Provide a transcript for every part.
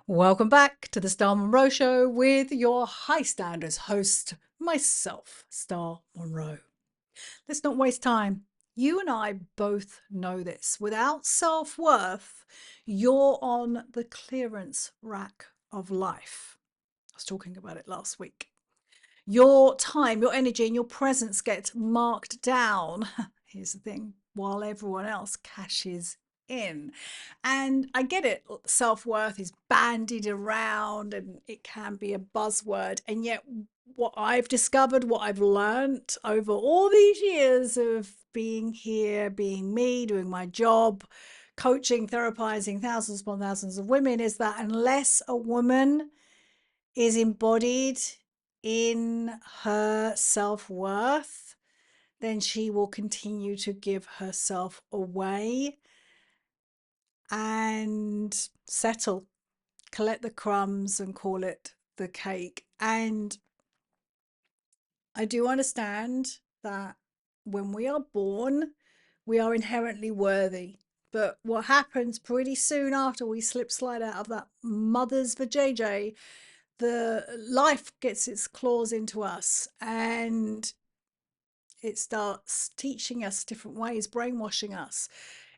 Welcome back to the Star Monroe Show with your high standards host, myself, Star Monroe. Let's not waste time. You and I both know this. Without self worth, you're on the clearance rack of life. I was talking about it last week. Your time, your energy, and your presence get marked down. Here's the thing, while everyone else cashes in. And I get it, self worth is bandied around and it can be a buzzword. And yet, what I've discovered, what I've learned over all these years of being here, being me, doing my job, coaching, therapizing thousands upon thousands of women, is that unless a woman is embodied in her self worth, then she will continue to give herself away and settle, collect the crumbs and call it the cake. And I do understand that when we are born, we are inherently worthy. But what happens pretty soon after we slip slide out of that mother's vajayjay, the life gets its claws into us and it starts teaching us different ways, brainwashing us.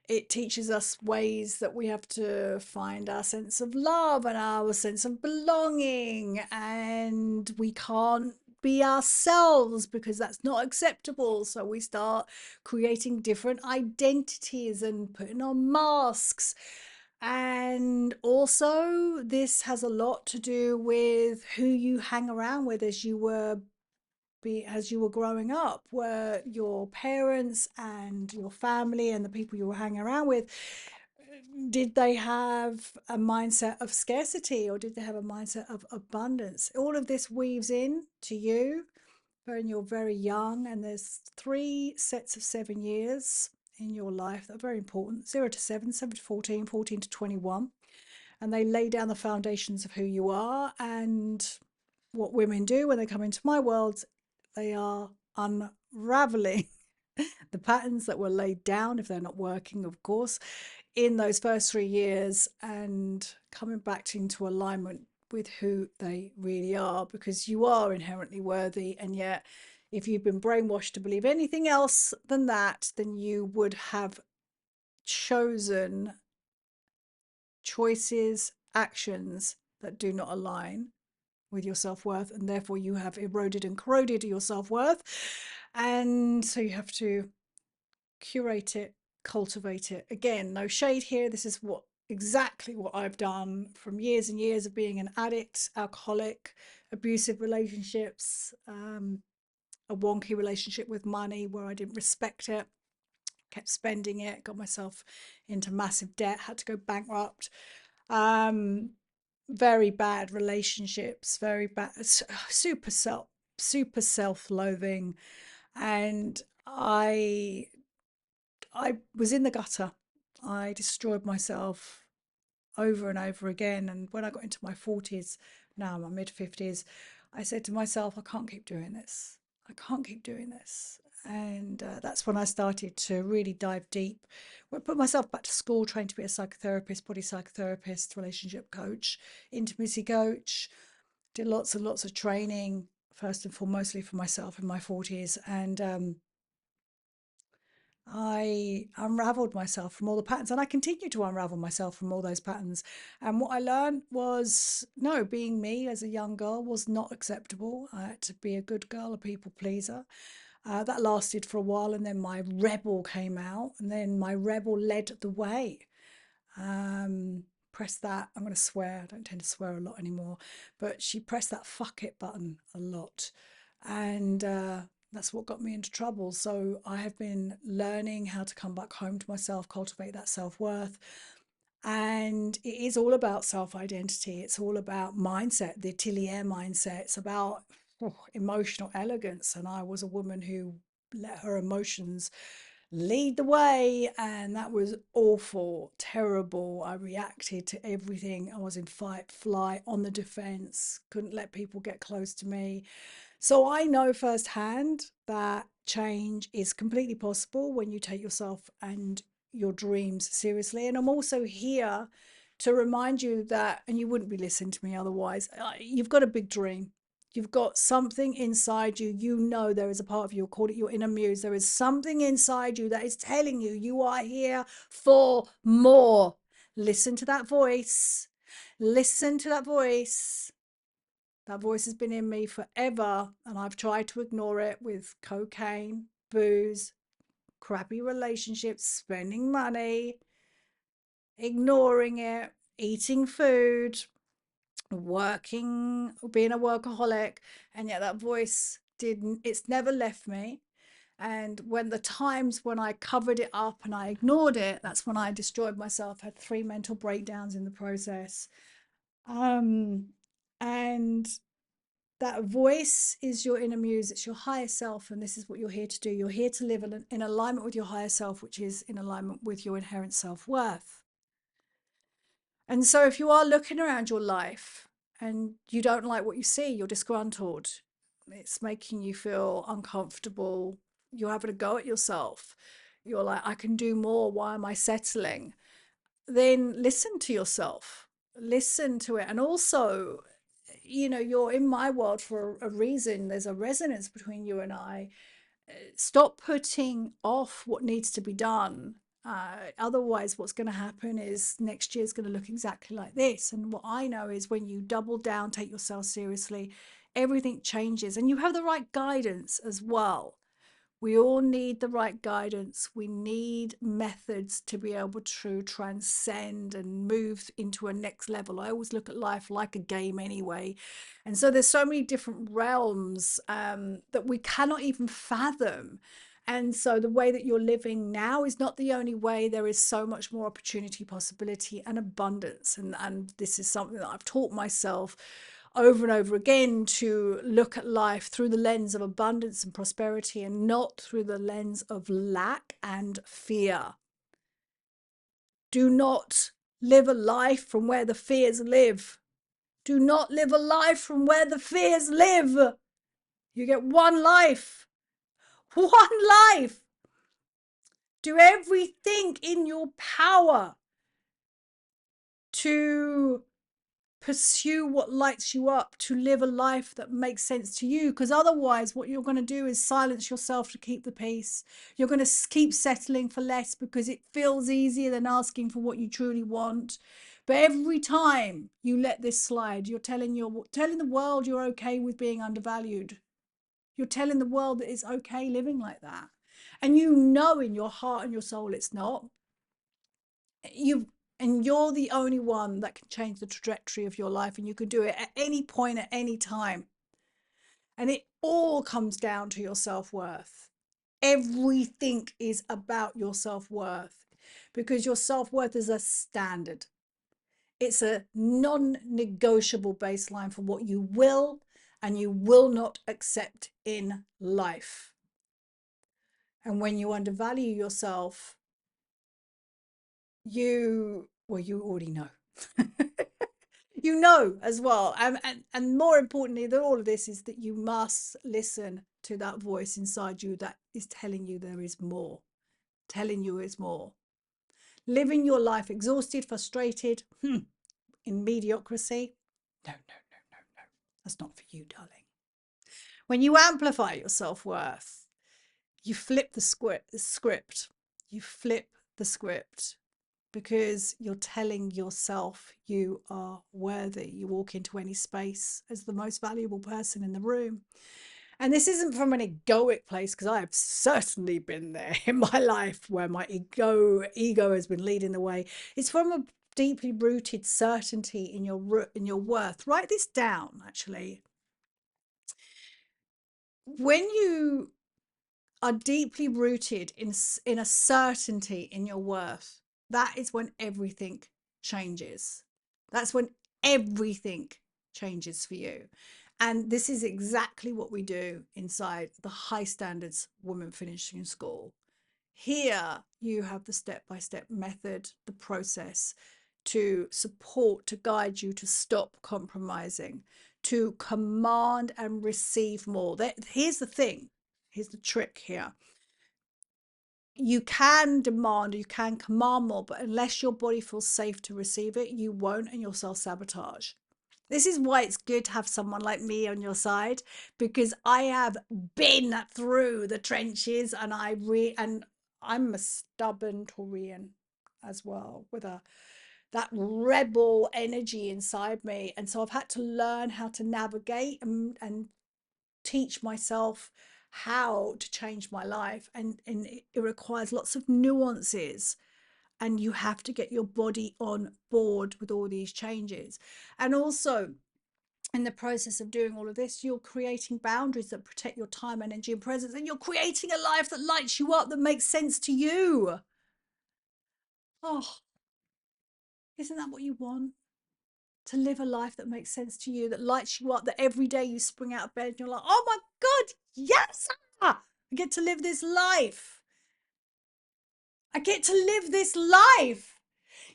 It teaches us ways that we have to find our sense of love and our sense of belonging, and we can't be ourselves because that's not acceptable. So we start creating different identities and putting on masks. And also, this has a lot to do with who you hang around with as you were growing up, were your parents and your family and the people you were hanging around with, did they have a mindset of scarcity or did they have a mindset of abundance? All of this weaves in to you when you're very young, and there's 3 sets of 7 years in your life that are very important: 0 to 7, 7 to 14, 14 to 21. And they lay down the foundations of who you are. And what women do when they come into my world, they are unraveling the patterns that were laid down, if they're not working, of course, in those first 3 years, and coming back into alignment with who they really are, because you are inherently worthy. And yet, if you've been brainwashed to believe anything else than that, then you would have chosen choices, actions that do not align with your self-worth, and therefore you have eroded and corroded your self-worth. And so you have to curate it, cultivate it. Again, no shade here. This is exactly what I've done from years and years of being an addict, alcoholic, abusive relationships, a wonky relationship with money where I didn't respect it, kept spending it, got myself into massive debt, had to go bankrupt. Um, Very bad relationships, very bad, super self-loathing. And I was in the gutter. I destroyed myself over and over again. And when I got into my 40s, now my mid 50s, I said to myself, I can't keep doing this. I can't keep doing this. And that's when I started to really dive deep. I put myself back to school, trained to be a psychotherapist, body psychotherapist, relationship coach, intimacy coach. Did lots and lots of training, first and foremostly for myself in my 40s. And I unraveled myself from all the patterns, and I continue to unravel myself from all those patterns. And what I learned was no, being me as a young girl was not acceptable. I had to be a good girl, a people pleaser. That lasted for a while, and then my rebel came out, and then my rebel led the way. Um, Press that. I'm going to swear. I don't tend to swear a lot anymore, but she pressed that fuck it button a lot. And that's what got me into trouble. So I have been learning how to come back home to myself, cultivate that self worth. And it is all about self identity. It's all about mindset, the Atelier mindset. It's about emotional elegance. And I was a woman who let her emotions lead the way, and that was awful, terrible. I reacted to everything. I was in fight, flight, on the defense, couldn't let people get close to me. So I know firsthand that change is completely possible when you take yourself and your dreams seriously. And I'm also here to remind you that, and you wouldn't be listening to me otherwise, you've got a big dream. You've got something inside you. You know there is a part of you, call it your inner muse. There is something inside you that is telling you you are here for more. Listen to that voice. Listen to that voice. That voice has been in me forever, and I've tried to ignore it with cocaine, booze, crappy relationships, spending money, ignoring it, eating food, working, being a workaholic. And yet that voice didn't, it's never left me. And when the times when I covered it up and I ignored it, that's when I destroyed myself, had 3 mental breakdowns in the process. Um, and that voice is your inner muse, it's your higher self, and this is what you're here to do. You're here to live in alignment with your higher self, which is in alignment with your inherent self-worth. And so if you are looking around your life and you don't like what you see, you're disgruntled, it's making you feel uncomfortable, you're having a go at yourself, you're like, I can do more, why am I settling? Then listen to yourself, listen to it. And also, you're in my world for a reason. There's a resonance between you and I. Stop putting off what needs to be done. Otherwise, what's going to happen is next year's going to look exactly like this. And what I know is when you double down, take yourself seriously, everything changes, and you have the right guidance as well. We all need the right guidance. We need methods to be able to transcend and move into a next level. I always look at life like a game anyway. And so there's so many different realms that we cannot even fathom. And so the way that you're living now is not the only way. There is so much more opportunity, possibility, and abundance. And this is something that I've taught myself over and over again, to look at life through the lens of abundance and prosperity and not through the lens of lack and fear. Do not live a life from where the fears live. Do not live a life from where the fears live. You get one life. One life. Do everything in your power to pursue what lights you up, to live a life that makes sense to you, because otherwise what you're going to do is silence yourself to keep the peace. You're going to keep settling for less because it feels easier than asking for what you truly want. But every time you let this slide, you're telling the world you're okay with being undervalued. You're telling the world that it's okay living like that, and you know in your heart and your soul it's not. You're the only one that can change the trajectory of your life, and you can do it at any point, at any time. And it all comes down to your self-worth. Everything is about your self-worth, because your self-worth is a standard. It's a non-negotiable baseline for what you will and you will not accept in life. And when you undervalue yourself, you already know. You know as well. And more importantly than all of this is that you must listen to that voice inside you that is telling you there is more, telling you is more. Living your life exhausted, frustrated, in mediocrity. No, no, no, no, no. That's not for you, darling. When you amplify your self-worth, you flip the script. You flip the script, because you're telling yourself you are worthy. You walk into any space as the most valuable person in the room. And this isn't from an egoic place, because I have certainly been there in my life where my ego has been leading the way. It's from a deeply rooted certainty in your worth. Write this down, actually. When you are deeply rooted in a certainty in your worth, that is when everything changes. That's when everything changes for you. And this is exactly what we do inside the High Standards Women Finishing School. Here you have the step-by-step method, the process to support, to guide you to stop compromising, to command and receive more. Here's the thing. Here's the trick here. you can demand, you can command more, but unless your body feels safe to receive it, you won't, and you'll self-sabotage. This is why it's good to have someone like me on your side, because I have been through the trenches, and I'm a stubborn Taurian as well, with a that rebel energy inside me. And so I've had to learn how to navigate and teach myself how to change my life. And it requires lots of nuances. And you have to get your body on board with all these changes. And also, in the process of doing all of this, you're creating boundaries that protect your time, energy, and presence. And you're creating a life that lights you up, that makes sense to you. Oh, isn't that what you want? To live a life that makes sense to you, that lights you up, that every day you spring out of bed and you're like, oh my God, yes, I get to live this life. I get to live this life.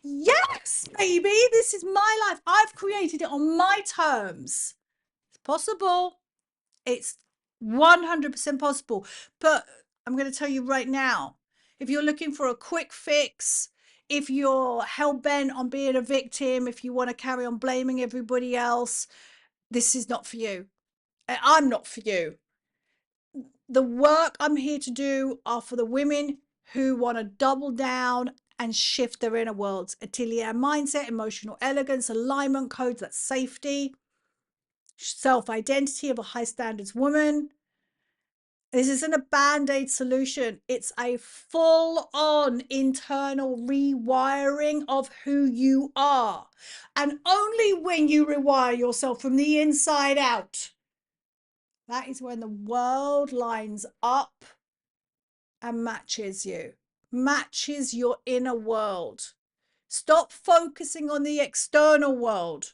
Yes, baby, this is my life. I've created it on my terms. It's possible. It's 100% possible. But I'm going to tell you right now, if you're looking for a quick fix, if you're hell bent on being a victim, if you want to carry on blaming everybody else, this is not for you. I'm not for you. The work I'm here to do are for the women who want to double down and shift their inner worlds. Atelier mindset, emotional elegance, alignment codes, that's safety, self-identity of a high standards woman. This isn't a band-aid solution. It's a full-on internal rewiring of who you are. And only when you rewire yourself from the inside out, that is when the world lines up and matches you, matches your inner world. Stop focusing on the external world.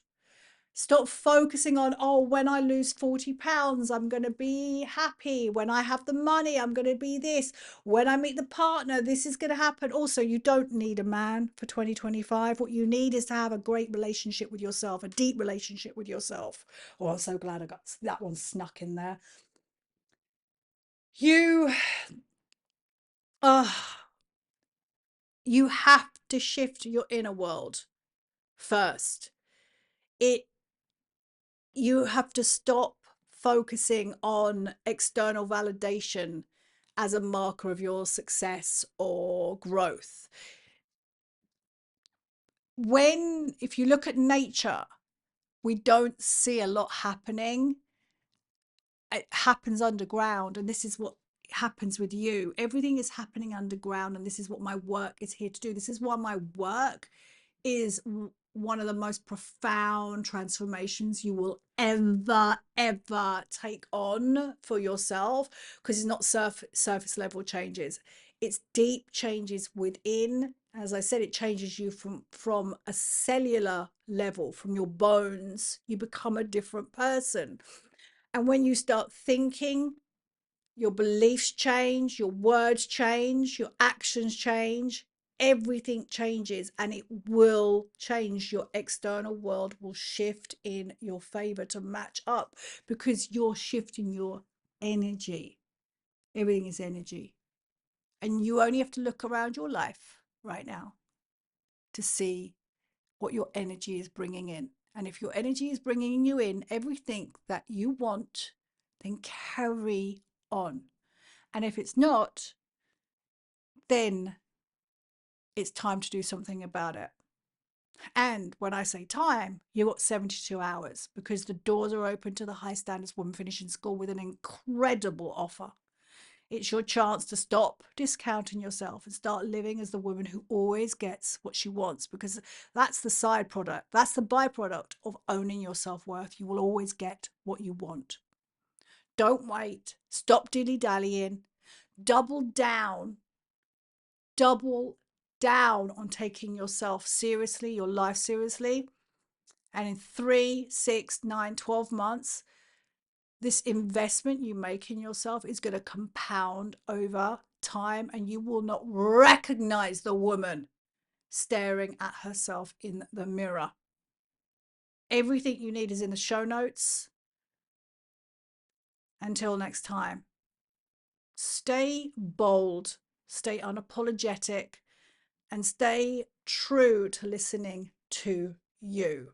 Stop focusing on, oh, when I lose 40 pounds, I'm going to be happy. When I have the money, I'm going to be this. When I meet the partner, this is going to happen. Also, you don't need a man for 2025. What you need is to have a great relationship with yourself, a deep relationship with yourself. Oh, I'm so glad I got that one snuck in there. You, uh, you have to shift your inner world first. You have to stop focusing on external validation as a marker of your success or growth. If you look at nature, we don't see a lot happening. It happens underground, and this is what happens with you. Everything is happening underground, and this is what my work is here to do. This is why my work is one of the most profound transformations you will ever take on for yourself, because it's not surface level changes, it's deep changes within. As I said, it changes you from a cellular level, from your bones. You become a different person. And when you start thinking, your beliefs change, your words change, your actions change, everything changes, and it will change. Your external world will shift in your favor to match up, because you're shifting your energy. Everything is energy. And you only have to look around your life right now to see what your energy is bringing in. And if your energy is bringing you in everything that you want, then carry on. And if it's not, then it's time to do something about it. And when I say time, you've got 72 hours, because the doors are open to the high standards woman finishing school with an incredible offer. It's your chance to stop discounting yourself and start living as the woman who always gets what she wants, because that's the side product. That's the byproduct of owning your self-worth. You will always get what you want. Don't wait. Stop dilly-dallying. Double down on taking yourself seriously, your life seriously. And in 3, 6, 9, 12 months, this investment you make in yourself is going to compound over time, and you will not recognize the woman staring at herself in the mirror. Everything you need is in the show notes. Until next time, stay bold, stay unapologetic, and stay true to listening to you.